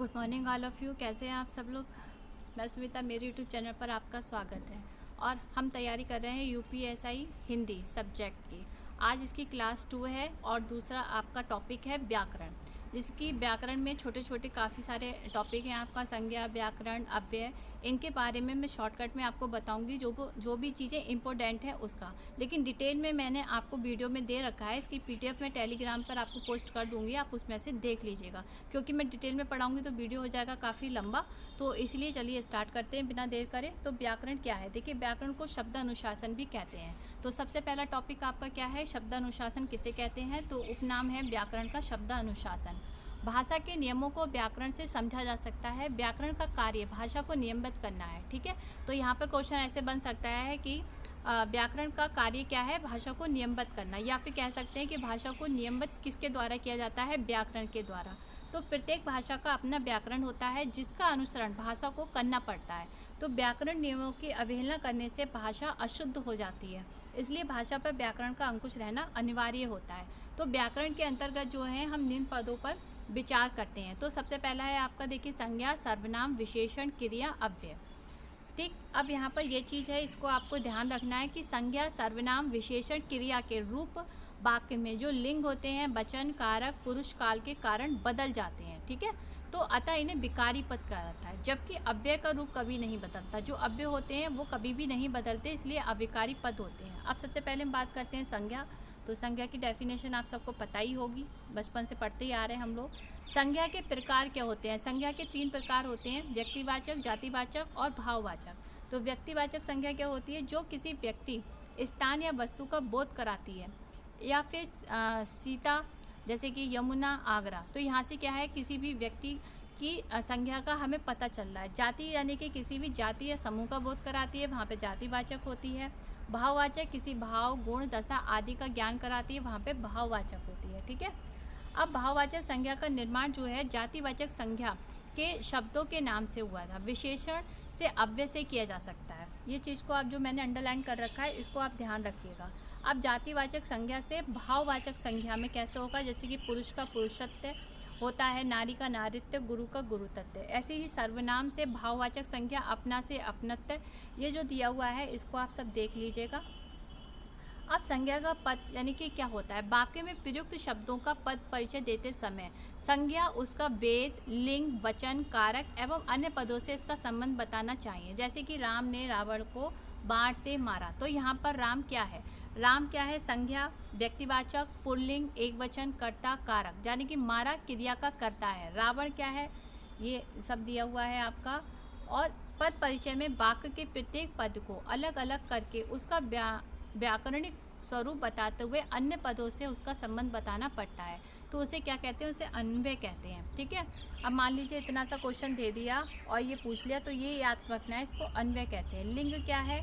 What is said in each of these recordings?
Good morning all of you. कैसे हैं आप सब लोग। मैं सुमिता, मेरे यूट्यूब चैनल पर आपका स्वागत है। और हम तैयारी कर रहे हैं यूपीएसआई हिंदी सब्जेक्ट की। आज इसकी क्लास 2 है और दूसरा आपका टॉपिक है व्याकरण, जिसकी व्याकरण में छोटे छोटे काफ़ी सारे टॉपिक हैं आपका, संज्ञा, व्याकरण, अव्यय। इनके बारे में मैं शॉर्टकट में आपको बताऊंगी जो भी चीज़ें इंपॉर्टेंट है उसका। लेकिन डिटेल में मैंने आपको वीडियो में दे रखा है, इसकी पीडीएफ मैं टेलीग्राम पर आपको पोस्ट कर दूंगी, आप उसमें से देख लीजिएगा। क्योंकि मैं डिटेल में पढ़ाऊंगी तो वीडियो हो जाएगा काफ़ी लंबा, तो इसलिए चलिए स्टार्ट करते हैं बिना देर करे। तो व्याकरण क्या है, देखिए व्याकरण को शब्द अनुशासन भी कहते हैं। तो सबसे पहला टॉपिक आपका क्या है, शब्द अनुशासन किसे कहते हैं। तो उपनाम है व्याकरण का शब्द अनुशासन। भाषा के नियमों को व्याकरण से समझा जा सकता है। व्याकरण का कार्य भाषा को नियमित करना है। ठीक है, तो यहाँ पर क्वेश्चन ऐसे बन सकता है कि व्याकरण का कार्य क्या है, भाषा को नियमित करना, या फिर कह सकते हैं कि भाषा को नियमित किसके द्वारा किया जाता है, व्याकरण के द्वारा। तो प्रत्येक भाषा का अपना व्याकरण होता है जिसका अनुसरण भाषा को करना पड़ता है। तो व्याकरण नियमों की अवहेलना करने से भाषा अशुद्ध हो जाती है, इसलिए भाषा पर व्याकरण का अंकुश रहना अनिवार्य होता है। तो व्याकरण के अंतर्गत जो है हम निम्न पदों पर विचार करते हैं। तो सबसे पहला है आपका, देखिए, संज्ञा, सर्वनाम, विशेषण, क्रिया, अव्यय। ठीक, अब यहाँ पर ये चीज़ है, इसको आपको ध्यान रखना है कि संज्ञा, सर्वनाम, विशेषण, क्रिया के रूप वाक्य में जो लिंग होते हैं, वचन, कारक, पुरुष काल के कारण बदल जाते हैं। ठीक है, तो अतः इन्हें विकारी पद कहा जाता है। जबकि अव्यय का रूप कभी नहीं बदलता, जो अव्यय होते हैं वो कभी भी नहीं बदलते, इसलिए अविकारी पद होते हैं। अब सबसे पहले हम बात करते हैं संज्ञा। तो संज्ञा की डेफिनेशन आप सबको पता ही होगी, बचपन से पढ़ते ही आ रहे हैं हम लोग। संज्ञा के प्रकार क्या होते हैं, संज्ञा के 3 प्रकार होते हैं, व्यक्तिवाचक, जातिवाचक और भाववाचक। तो व्यक्तिवाचक संज्ञा क्या होती है, जो किसी व्यक्ति, स्थान या वस्तु का बोध कराती है। या फिर सीता, जैसे कि यमुना, आगरा। तो यहाँ से क्या है, किसी भी व्यक्ति की संज्ञा का हमें पता चल रहा है। जाति यानी कि किसी भी जाति या समूह का बोध कराती है, वहाँ पे जातिवाचक होती है। भाववाचक किसी भाव, गुण, दशा आदि का ज्ञान कराती है, वहाँ पे भाववाचक होती है। ठीक है, अब भाववाचक संज्ञा का निर्माण जो है जातिवाचक संज्ञा के शब्दों के नाम से हुआ था। विशेषण से अव्यय से किया जा सकता है। ये चीज़ को आप, जो मैंने अंडरलाइन कर रखा है, इसको आप ध्यान रखिएगा। अब जातिवाचक संज्ञा से भाववाचक संज्ञा में कैसे होगा, जैसे कि पुरुष का पुरुषत्व होता है, नारी का नारित्व, गुरु का गुरुतत्व। ऐसे ही सर्वनाम से भाववाचक संज्ञा अपना से अपनत्व, ये जो दिया हुआ है इसको आप सब देख लीजिएगा। अब संज्ञा का पद यानी कि क्या होता है, वाक्य में प्रयुक्त शब्दों का पद परिचय देते समय संज्ञा उसका वेद, लिंग, वचन, कारक एवं अन्य पदों से इसका संबंध बताना चाहिए। जैसे कि राम ने रावण को बाण से मारा। तो यहाँ पर राम क्या है, राम क्या है, संज्ञा, व्यक्तिवाचक, पुल्लिंग, एकवचन, कर्ता, कारक, यानी कि मारा क्रिया का कर्ता है। रावण क्या है, ये सब दिया हुआ है आपका। और पद परिचय में वाक्य के प्रत्येक पद को अलग अलग करके उसका व्याकरणिक स्वरूप बताते हुए अन्य पदों से उसका संबंध बताना पड़ता है। तो उसे क्या कहते हैं, उसे अन्वय कहते हैं। ठीक है, अब मान लीजिए इतना सा क्वेश्चन दे दिया और ये पूछ लिया, तो ये याद रखना है, इसको अन्वय कहते हैं। लिंग क्या है,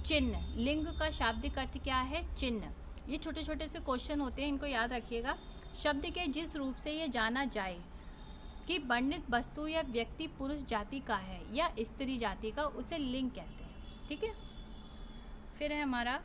चिन्ह। लिंग का शाब्दिक अर्थ क्या है, चिन्ह। ये छोटे छोटे से क्वेश्चन होते हैं, इनको याद रखिएगा। शब्द के जिस रूप से ये जाना जाए कि वर्णित वस्तु या व्यक्ति पुरुष जाति का है या स्त्री जाति का, उसे लिंग कहते हैं। ठीक है, फिर है हमारा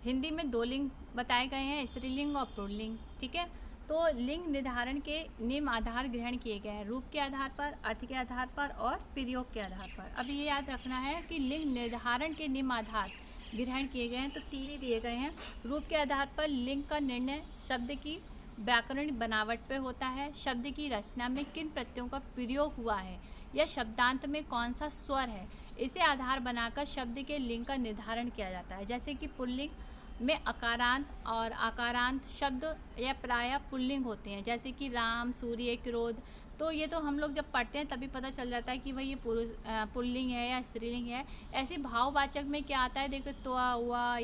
हिंदी में 2 लिंग बताए गए हैं, स्त्रीलिंग और पुल्लिंग। ठीक है, तो लिंग निर्धारण के निम्न आधार ग्रहण किए गए हैं, रूप के आधार पर, अर्थ के आधार पर और प्रयोग के आधार पर। अब ये याद रखना है कि लिंग निर्धारण के निम्न आधार ग्रहण किए गए हैं, तो 3 ही दिए गए हैं। रूप के आधार पर लिंग का निर्णय शब्द की व्याकरणिक बनावट पे होता है, शब्द की रचना में किन प्रत्ययों का प्रयोग हुआ है या शब्दांत में कौन सा स्वर है, इसे आधार बनाकर शब्द के लिंग का निर्धारण किया जाता है। जैसे कि पुल्लिंग में अकारांत और आकारांत शब्द या प्रायः पुल्लिंग होते हैं, जैसे कि राम, सूर्य, क्रोध। तो ये तो हम लोग जब पढ़ते हैं तभी पता चल जाता है कि भाई ये पुरुष पुल्लिंग है या स्त्रीलिंग है। ऐसे भाववाचक में क्या आता है, देखो, त्वा, वा,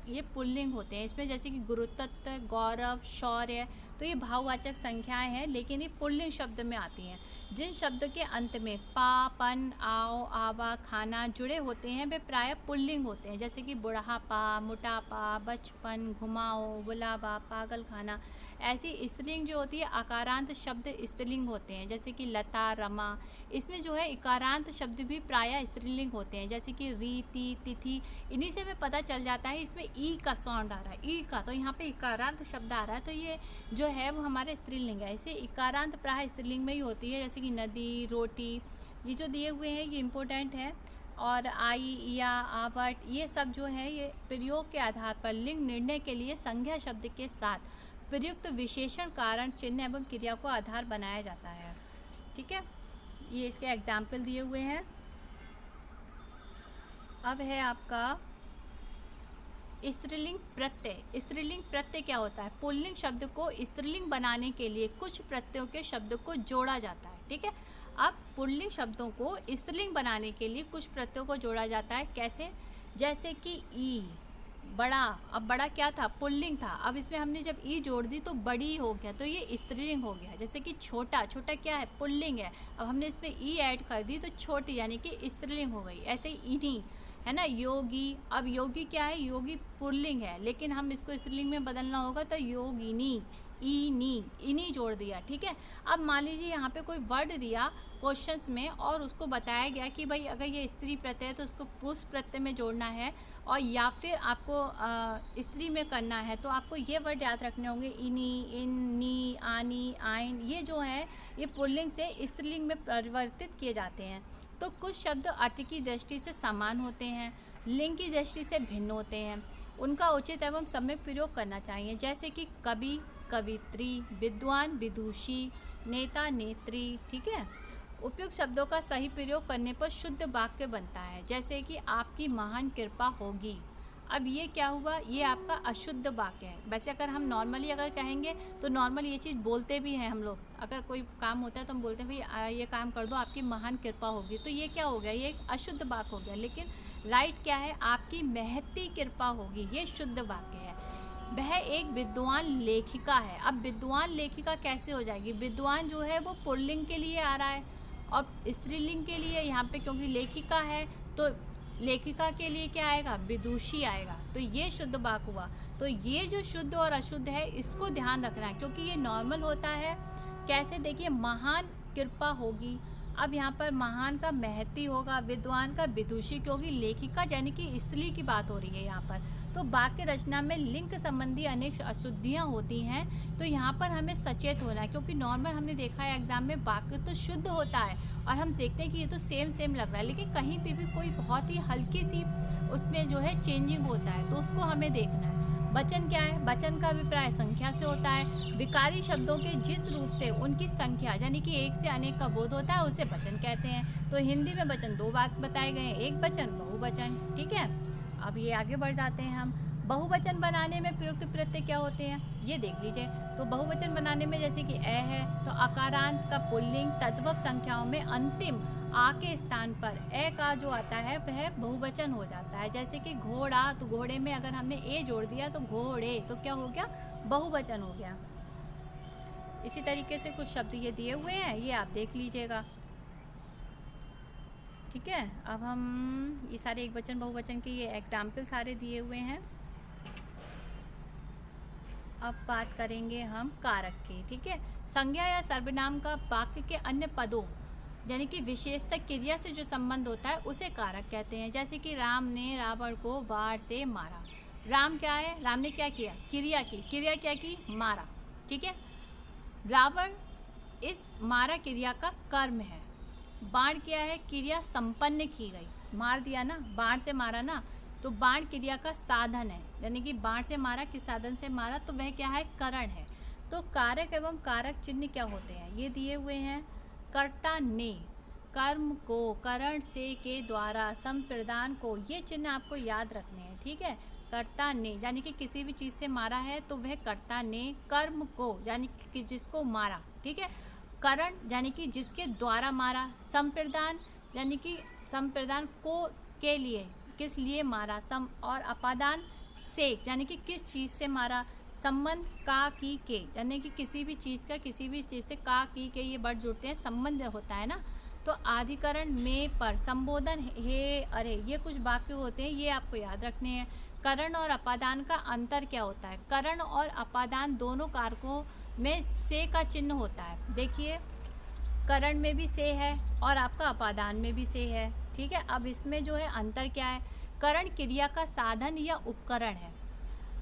ये पुल्लिंग होते हैं इसमें, जैसे कि गुरुतत्व, गौरव, शौर्य। तो ये भाववाचक संख्याएं हैं, लेकिन ये पुल्लिंग शब्द में आती हैं। जिन शब्दों के अंत में पा, पन, आओ, आवा, खाना जुड़े होते हैं वे प्रायः पुल्लिंग होते हैं, जैसे कि बुढ़ापा, मोटापा, बचपन, घुमाओ, बुलावा, पागल खाना। ऐसी स्त्रीलिंग जो होती है आकारांत शब्द स्त्रीलिंग होते हैं, जैसे कि लता, रमा। इसमें जो है इकारांत शब्द भी प्रायः स्त्रीलिंग होते हैं, जैसे कि रीति, तिथि। इन्हीं से हमें पता चल जाता है इसमें ई का साउंड आ रहा है, ई का, तो यहाँ पे इकारांत शब्द आ रहा है, तो ये जो है वो हमारे स्त्रीलिंग है। ऐसे इकारांत प्रायः स्त्रीलिंग में ही होती है, जैसे कि नदी, रोटी। ये जो दिए हुए हैं ये इम्पोर्टेंट है। और आई, या, आवट, ये सब जो है ये प्रयोग के आधार पर लिंग निर्णय के लिए संज्ञा शब्द के साथ प्रयुक्त विशेषण, कारण, चिन्ह एवं क्रिया को आधार बनाया जाता है। ठीक है, ये इसके एग्जाम्पल दिए हुए हैं। अब है आपका स्त्रीलिंग प्रत्यय। स्त्रीलिंग प्रत्यय क्या होता है? पुल्लिंग शब्द को स्त्रीलिंग बनाने के लिए कुछ प्रत्ययों के शब्द को जोड़ा जाता है। ठीक है, अब पुल्लिंग शब्दों को स्त्रीलिंग बनाने के लिए कुछ प्रत्ययों को जोड़ा जाता है। कैसे? जैसे कि ई, बड़ा। अब बड़ा क्या था? पुल्लिंग था। अब इसमें हमने जब ई जोड़ दी तो बड़ी हो गया, तो ये स्त्रीलिंग हो गया। जैसे कि छोटा, छोटा क्या है? पुल्लिंग है। अब हमने इसमें ई ऐड कर दी तो छोटी यानी कि स्त्रीलिंग हो गई। ऐसे ही इन्हीं है ना, योगी। अब योगी क्या है? योगी पुल्लिंग है, लेकिन हम इसको स्त्रीलिंग में बदलना होगा तो योगिनी, इनी, इनी जोड़ दिया। ठीक है, अब मान लीजिए यहाँ पे कोई वर्ड दिया क्वेश्चंस में और उसको बताया गया कि भाई अगर ये स्त्री प्रत्यय है तो उसको पुरुष प्रत्यय में जोड़ना है, और या फिर आपको स्त्री में करना है, तो आपको ये वर्ड याद रखने होंगे। इनी, इन्नी, आनी, आइन। ये जो है ये पुल्लिंग से स्त्रीलिंग में परिवर्तित किए जाते हैं। तो कुछ शब्द अर्थ की दृष्टि से समान होते हैं, लिंग की दृष्टि से भिन्न होते हैं। उनका उचित एवं सम्यक प्रयोग करना चाहिए, जैसे कि कवि, कवित्री, विद्वान, विदुषी, नेता, नेत्री। ठीक है, उपयुक्त शब्दों का सही प्रयोग करने पर शुद्ध वाक्य बनता है, जैसे कि आपकी महान कृपा होगी। अब ये क्या हुआ? ये आपका अशुद्ध वाक्य है। वैसे अगर हम नॉर्मली अगर कहेंगे तो नॉर्मल ये चीज़ बोलते भी हैं हम लोग। अगर कोई काम होता है तो हम बोलते हैं भाई ये काम कर दो, आपकी महान कृपा होगी। तो ये क्या हो गया? ये एक अशुद्ध वाक्य हो गया। लेकिन राइट क्या है? आपकी महती कृपा होगी, ये शुद्ध वाक्य है। वह एक विद्वान लेखिका है। अब विद्वान लेखिका कैसे हो जाएगी? विद्वान जो है वो पुल्लिंग के लिए आ रहा है और स्त्रीलिंग के लिए यहाँ पे क्योंकि लेखिका है तो लेखिका के लिए क्या आएगा? विदुषी आएगा। तो ये शुद्ध वाक्य हुआ। तो ये जो शुद्ध और अशुद्ध है इसको ध्यान रखना है, क्योंकि ये नॉर्मल होता है। कैसे? देखिए, महान कृपा होगी। अब यहाँ पर महान का महती होगा, विद्वान का विदुषी, क्योंकि लेखिका यानी कि स्त्री की बात हो रही है यहाँ पर। तो वाक्य रचना में लिंग संबंधी अनेक अशुद्धियाँ होती हैं, तो यहाँ पर हमें सचेत होना है, क्योंकि नॉर्मल हमने देखा है एग्जाम में वाक्य तो शुद्ध होता है और हम देखते हैं कि ये तो सेम सेम लग रहा है, लेकिन कहीं पे भी कोई बहुत ही हल्की सी उसमें जो है चेंजिंग होता है, तो उसको हमें देखना है। वचन क्या है? वचन का अभिप्राय संख्या से होता है। विकारी शब्दों के जिस रूप से उनकी संख्या यानी कि एक से अनेक का बोध होता है उसे वचन कहते हैं। तो हिंदी में वचन दो बात बताए गए हैं, एक वचन, बहुवचन। ठीक है, अब ये आगे बढ़ जाते हैं हम। बहुवचन बनाने में प्रयुक्त प्रत्यय क्या होते हैं ये देख लीजिए। तो बहुवचन बनाने में जैसे कि ए है तो अकारांत का पुल्लिंग तद्भव संख्याओं में अंतिम आ के स्थान पर ए का जो आता है वह बहुवचन हो जाता है। जैसे कि घोड़ा, तो घोड़े में अगर हमने ए जोड़ दिया तो घोड़े, तो क्या हो गया? बहुवचन हो गया। इसी तरीके से कुछ शब्द ये दिए हुए हैं, ये आप देख लीजिएगा। ठीक है, अब हम ये सारे एक वचन बहुवचन के ये एग्जाम्पल सारे दिए हुए हैं। अब बात करेंगे हम कारक की। ठीक है, संज्ञा या सर्वनाम का वाक्य के अन्य पदों यानी कि विशेषता क्रिया से जो संबंध होता है उसे कारक कहते हैं। जैसे कि राम ने रावण को बाण से मारा। राम क्या है? राम ने क्या किया? क्रिया की। क्रिया क्या की? मारा। ठीक है, रावण इस मारा क्रिया का कर्म है। बाण क्या है? क्रिया संपन्न की गई, मार दिया ना, बाण से मारा ना, तो बाण क्रिया का साधन है, यानी कि बाण से मारा, किस साधन से मारा, तो वह क्या है? करण है। तो कारक एवं कारक चिन्ह क्या होते हैं ये दिए हुए हैं। कर्ता ने, कर्म को, करण से के द्वारा, संप्रदान को, ये चिन्ह आपको याद रखने हैं। ठीक है, कर्ता ने यानी कि किसी भी चीज़ से मारा है तो वह कर्ता ने, कर्म को यानी कि जिसको मारा। ठीक है, करण यानी कि जिसके द्वारा मारा, संप्रदान यानी कि संप्रदान को के लिए, किस लिए मारा, सम, और अपादान से यानी कि किस चीज़ से मारा, संबंध का की के, यानी कि किसी भी चीज़ का किसी भी चीज़ से का की के ये वर्ड जुड़ते हैं, संबंध होता है ना। तो अधिकरण में, पर, संबोधन हे, अरे, ये कुछ वाक्य होते हैं, ये आपको याद रखने हैं। करण और अपादान का अंतर क्या होता है? करण और अपादान दोनों कारकों में से का चिन्ह होता है। देखिए, करण में भी से है और आपका अपादान में भी से है, ठीक है। अब इसमें जो है अंतर क्या है? करण क्रिया का साधन या उपकरण है।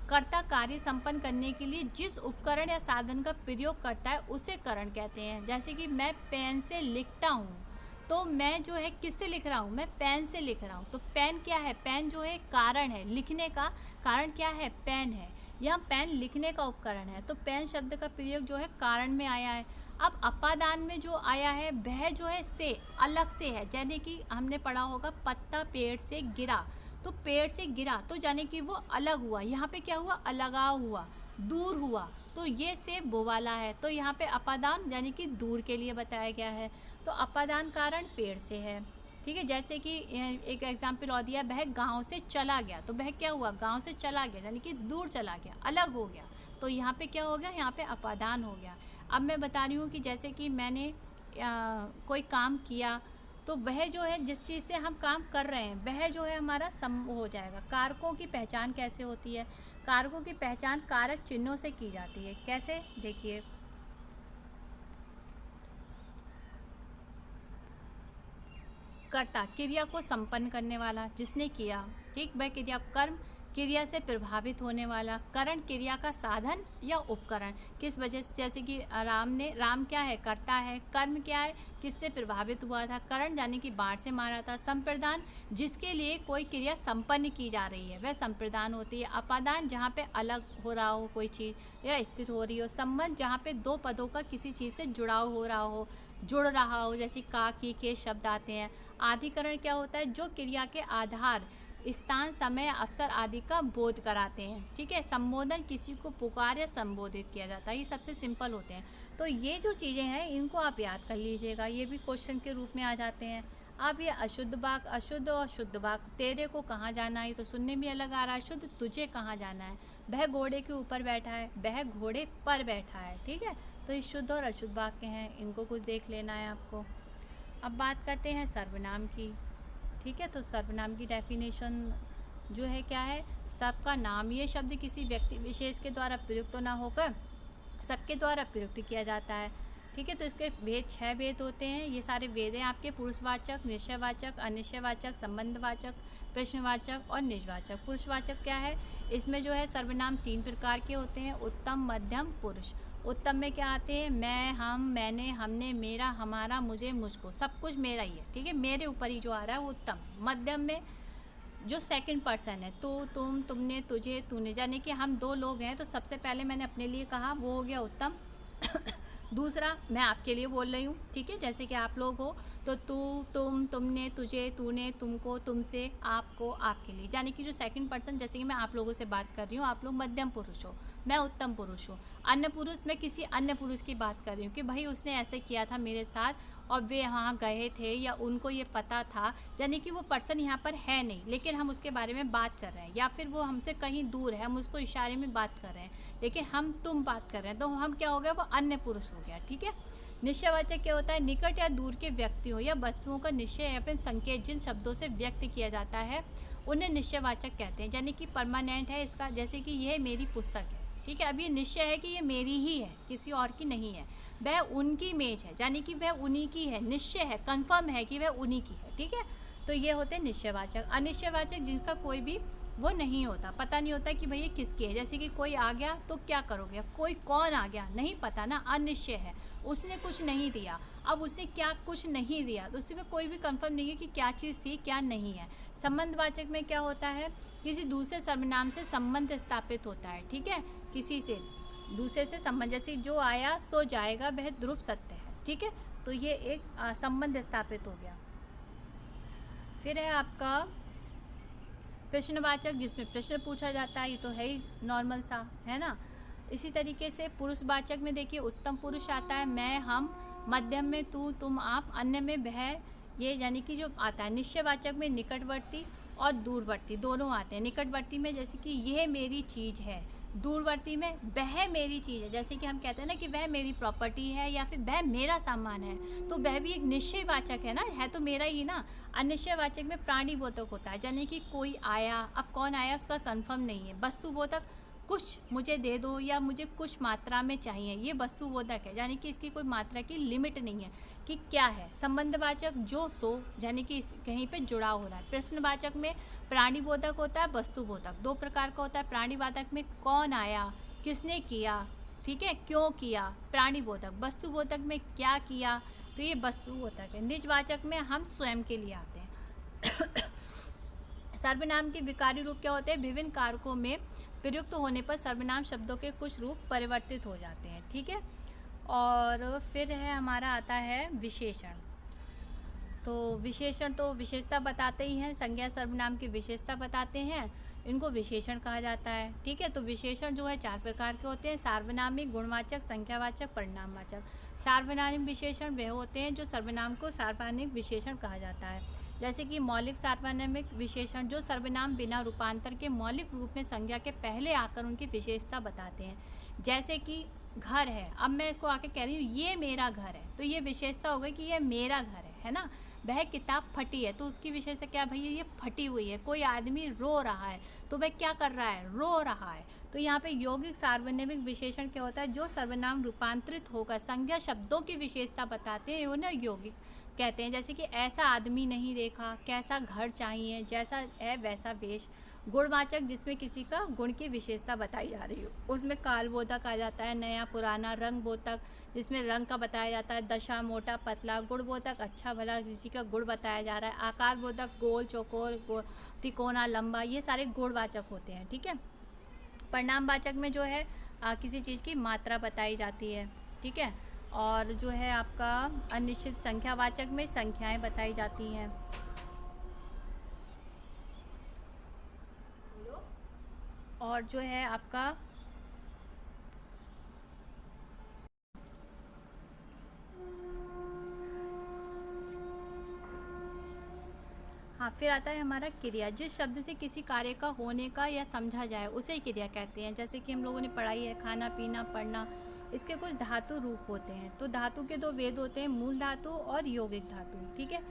कर्ता कार्य संपन्न करने के लिए जिस उपकरण या साधन का प्रयोग करता है उसे करण कहते हैं। जैसे कि मैं पेन से लिखता हूँ, तो मैं जो है किससे लिख रहा हूँ? मैं पेन से लिख रहा हूँ। तो पेन क्या है? पेन जो है कारण है, लिखने का कारण क्या है? पेन है। यह पेन लिखने का उपकरण है। तो पेन शब्द का प्रयोग जो है कारण में आया है। अब अपादान में जो आया है वह जो है से, अलग से है। यानी कि हमने पढ़ा होगा पत्ता पेड़ से गिरा, तो पेड़ से गिरा तो जाने कि वो अलग हुआ। यहाँ पे क्या हुआ? अलगाव हुआ, दूर हुआ। तो ये से वो वाला है। तो यहाँ पे अपादान यानी कि दूर के लिए बताया गया है। तो अपादान कारण पेड़ से है, ठीक है। जैसे कि एक एग्जाम्पल और दिया, वह गांव से चला गया। तो वह क्या हुआ? गांव से चला गया, यानी कि दूर चला गया, अलग हो गया। तो यहाँ पे क्या हो गया? यहाँ पे अपादान हो गया। अब मैं बता रही हूँ कि जैसे कि मैंने कोई काम किया, तो वह जो है जिस चीज़ से हम काम कर रहे हैं वह जो है हमारा हो जाएगा। कारकों की पहचान कैसे होती है? कारकों की पहचान कारक चिन्हों से की जाती है। कैसे? देखिए, कर्ता क्रिया को संपन्न करने वाला, जिसने किया, ठीक, वह क्रिया। कर्म क्रिया से प्रभावित होने वाला। करण क्रिया का साधन या उपकरण, किस वजह से? जैसे कि राम क्या है? कर्ता है। कर्म क्या है? किससे प्रभावित हुआ था? करण यानी कि बाढ़ से मारा था। संप्रदान, जिसके लिए कोई क्रिया संपन्न की जा रही है वह संप्रदान होती है। अपादान, जहाँ पे अलग हो रहा हो कोई चीज़ या स्थिर हो रही हो। संबंध, जहाँ पे दो पदों का किसी चीज़ से जुड़ाव हो रहा हो, जुड़ रहा हो, जैसे का, की, के शब्द आते हैं। अधिकरण क्या होता है? जो क्रिया के आधार, स्थान, समय, अवसर आदि का बोध कराते हैं, ठीक है। संबोधन, किसी को पुकार या संबोधित किया जाता है। ये सबसे सिंपल होते हैं। तो ये जो चीज़ें हैं इनको आप याद कर लीजिएगा, ये भी क्वेश्चन के रूप में आ जाते हैं। अब ये अशुद्ध वाक्य, अशुद्ध और शुद्ध वाक्य। तेरे को कहाँ जाना है? तो सुनने में अलग आ रहा है। शुद्ध, तुझे कहाँ जाना है? वह घोड़े के ऊपर बैठा है, वह घोड़े पर बैठा है, ठीक है। तो ये शुद्ध और अशुद्ध वाक्य हैं, इनको कुछ देख लेना है आपको। अब बात करते हैं सर्वनाम की, ठीक है। तो सर्वनाम की डेफिनेशन जो है क्या है? सबका नाम। ये शब्द किसी व्यक्ति विशेष के द्वारा प्रयुक्त ना होकर सबके द्वारा प्रयुक्त किया जाता है, ठीक है। तो इसके भेद 6 भेद होते हैं। ये सारे भेद हैं आपके: पुरुषवाचक, निश्चयवाचक, अनिश्चयवाचक, संबंधवाचक, प्रश्नवाचक और निजवाचक। पुरुषवाचक क्या है? इसमें जो है सर्वनाम 3 प्रकार के होते हैं: उत्तम, मध्यम, पुरुष। उत्तम में क्या आते हैं? मैं, हम, मैंने, हमने, मेरा, हमारा, मुझे, मुझको, सब कुछ मेरा ही है, ठीक है। मेरे ऊपर ही जो आ रहा है वो उत्तम है। मध्यम में जो सेकंड पर्सन है, तू, तुम, तुमने, तुझे, तूने, यानी कि हम दो लोग हैं तो सबसे पहले मैंने अपने लिए कहा, वो हो गया उत्तम। दूसरा, मैं आपके लिए बोल रही हूँ, ठीक है। जैसे कि आप लोग हो तो तू, तुम, तुमने, तुझे, तूने, तुमको, तुमसे, आपको, आपके लिए, यानी कि जो सेकंड पर्सन, जैसे कि मैं आप लोगों से बात कर रही हूँ, आप लोग मध्यम पुरुष हो, मैं उत्तम पुरुष हूँ। अन्य पुरुष, मैं किसी अन्य पुरुष की बात कर रही हूँ कि भाई उसने ऐसे किया था मेरे साथ और वे वहाँ गए थे या उनको ये पता था, यानी कि वो पर्सन यहाँ पर है नहीं लेकिन हम उसके बारे में बात कर रहे हैं, या फिर वो हमसे कहीं दूर है, हम उसको इशारे में बात कर रहे हैं लेकिन हम तुम बात कर रहे हैं, तो हम क्या हो गया? वो अन्य पुरुष हो गया, ठीक है। निश्चयवाचक क्या होता है? निकट या दूर के व्यक्तियों या वस्तुओं का निश्चय या फिर संकेत जिन शब्दों से व्यक्त किया जाता है उन्हें निश्चयवाचक कहते हैं, यानी कि परमानेंट है इसका। जैसे कि यह मेरी पुस्तक है, ठीक है। अब ये निश्चय है कि ये मेरी ही है, किसी और की नहीं है। वह उनकी मेज है, यानी कि वह उन्हीं की है, निश्चय है, कंफर्म है कि वह उन्हीं की है, ठीक है। तो ये होते हैं निश्चयवाचक। अनिश्चयवाचक जिसका कोई भी वो नहीं होता, पता नहीं होता कि भैया किसकी है। जैसे कि कोई आ गया तो क्या करोगे? कोई कौन आ गया नहीं पता ना, अनिश्चय है। उसने कुछ नहीं दिया, अब उसने क्या कुछ नहीं दिया तो उसमें कोई भी कंफर्म नहीं है कि क्या चीज़ थी क्या नहीं है। संबंधवाचक में क्या होता है? किसी दूसरे सर्वनाम से संबंध स्थापित होता है, ठीक है। किसी से दूसरे से संबंध, जैसे जो आया सो जाएगा वह ध्रुव सत्य है, ठीक है। तो ये एक संबंध स्थापित हो गया। फिर है आपका प्रश्नवाचक, जिसमें प्रश्न पूछा जाता है, ये तो है ही नॉर्मल सा, है ना। इसी तरीके से पुरुषवाचक में देखिए उत्तम पुरुष आता है, मैं, हम, मध्यम में तू, तुम, आप, अन्य में वह, ये, यानी कि जो आता है। निश्चयवाचक में निकटवर्ती और दूरवर्ती दोनों आते हैं। निकटवर्ती में जैसे कि यह मेरी चीज़ है, दूरवर्ती में वह मेरी चीज़ है, जैसे कि हम कहते हैं ना कि वह मेरी प्रॉपर्टी है या फिर वह मेरा सामान है, तो वह भी एक निश्चयवाचक है ना, है तो मेरा ही ना। अनिश्चयवाचक में प्राणीबोधक होता है, यानी कि कोई आया, अब कौन आया उसका कंफर्म नहीं है। वस्तुबोधक कुछ मुझे दे दो या मुझे कुछ मात्रा में चाहिए, ये वस्तुबोधक है, यानी कि इसकी कोई मात्रा की लिमिट नहीं है कि क्या है। संबंधवाचक जो सो, यानी कि कहीं पे जुड़ाव हो रहा है। प्रश्नवाचक में प्राणीबोधक होता है, वस्तुबोधक। दो प्रकार का होता है। प्राणीवाचक में कौन आया, किसने किया, ठीक है, क्यों किया, प्राणीबोधक। वस्तुबोधक में क्या किया, तो ये वस्तुबोधक है। निजवाचक में हम स्वयं के लिए आते हैं। सर्वनाम के विकारी रूप क्या होते हैं? विभिन्न कारकों में प्रयुक्त होने पर सर्वनाम शब्दों के कुछ रूप परिवर्तित हो जाते हैं, ठीक है। और फिर है हमारा आता है विशेषण। तो विशेषण तो विशेषता बताते ही हैं, संज्ञा सर्वनाम की विशेषता बताते हैं, इनको विशेषण कहा जाता है, ठीक है। तो विशेषण जो है 4 प्रकार के होते हैं। सार्वनामिक, गुणवाचक, संख्यावाचक, परिणामवाचक। सार्वनामिक विशेषण वे होते हैं जो सर्वनाम को सार्वनामिक विशेषण कहा जाता है, जैसे कि मौलिक सार्वनामिक विशेषण जो सर्वनाम बिना रूपांतर के मौलिक रूप में संज्ञा के पहले आकर उनकी विशेषता बताते हैं। जैसे कि घर है, अब मैं इसको आके कह रही हूँ ये मेरा घर है, तो ये विशेषता हो गई कि ये मेरा घर है ना। वह किताब फटी है, तो उसकी विशेषता क्या, भैया ये फटी हुई है। कोई आदमी रो रहा है, तो वह क्या कर रहा है, रो रहा है। तो यहाँ पे यौगिक सार्वनामिक विशेषण क्या होता है? जो सर्वनाम रूपांतरित होकर संज्ञा शब्दों की विशेषता बताते हैं उन्हें यौगिक कहते हैं। जैसे कि ऐसा आदमी नहीं देखा, कैसा घर चाहिए, जैसा है वैसा वेश। गुणवाचक जिसमें किसी का गुण की विशेषता बताई जा रही हो, उसमें कालबोधक आ जाता है, नया पुराना। रंगबोधक जिसमें रंग का बताया जाता है, दशा मोटा पतला। गुणबोधक अच्छा भला किसी का गुण बताया जा रहा है। आकार बोधक गोल चौकोर तिकोना लंबा, ये सारे गुणवाचक होते हैं, ठीक है। परिणामवाचक में जो है किसी चीज़ की मात्रा बताई जाती है, ठीक है। और जो है आपका अनिश्चित संख्यावाचक में संख्याएं बताई जाती हैं। और जो है आपका हाँ, फिर आता है हमारा क्रिया। जिस शब्द से किसी कार्य का होने का या समझा जाए उसे क्रिया कहते हैं। जैसे कि हम लोगों ने पढ़ाई है, खाना पीना पढ़ना, इसके कुछ धातु रूप होते हैं। तो धातु के 2 वेद होते हैं, मूल धातु और यौगिक धातु, ठीक है।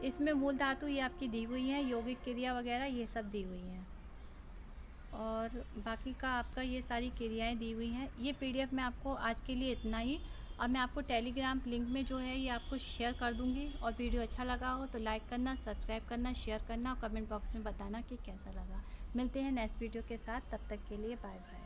इसमें मूल धातु ये आपकी दी हुई है, यौगिक क्रिया वगैरह ये सब दी हुई हैं, और बाकी का आपका ये सारी क्रियाएं दी हुई हैं। ये PDF में आपको आज के लिए इतना ही। अब मैं आपको टेलीग्राम लिंक में जो है ये आपको शेयर कर दूंगी, और वीडियो अच्छा लगा हो तो लाइक करना, सब्सक्राइब करना, शेयर करना और कमेंट बॉक्स में बताना कि कैसा लगा। मिलते हैं नेक्स्ट वीडियो के साथ, तब तक के लिए बाय बाय।